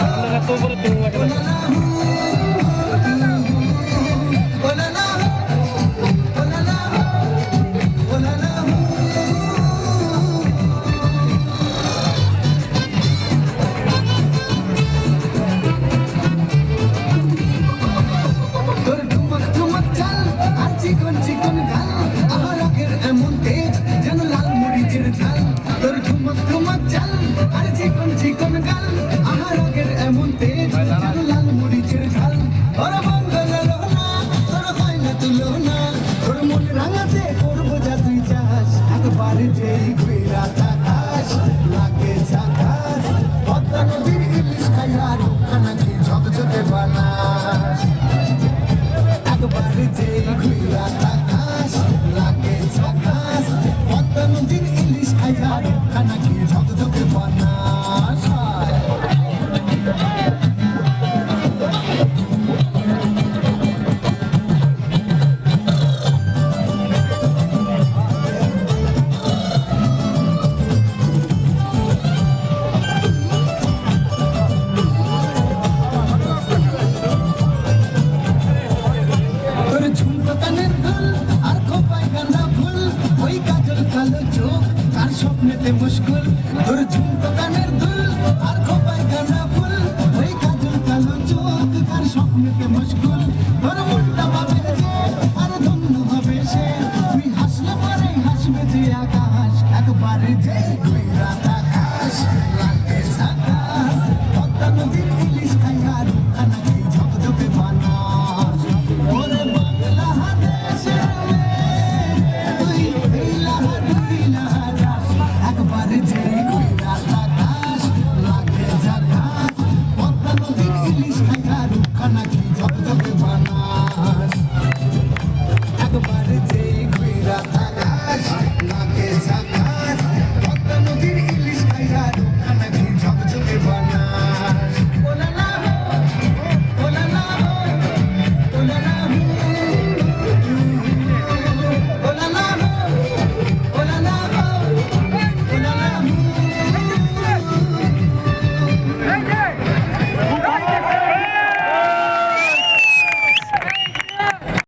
আপনারা তো উপরে তেল লাগে না। চিকন চিকন গাল আমার আগের এমন তেজ যেন লাল মরিচের ঝাল তোর ঠুমক ঠুমক চাল আর চিকন চিকন গাল আমার আগের এমন তেজ যেন লাল মরিচের ঝাল ওরা বঙ্গলের না তোর হয় না তুলনা তোর মন রাঙাতে করবো যা তুই চাস একবার যেই ঘুরা তাকাস লাগে ঝাকাস পদ্মা নদীর ইলিশ খাইয়ার খানা কি ঝকঝকে বানাস একবার যেই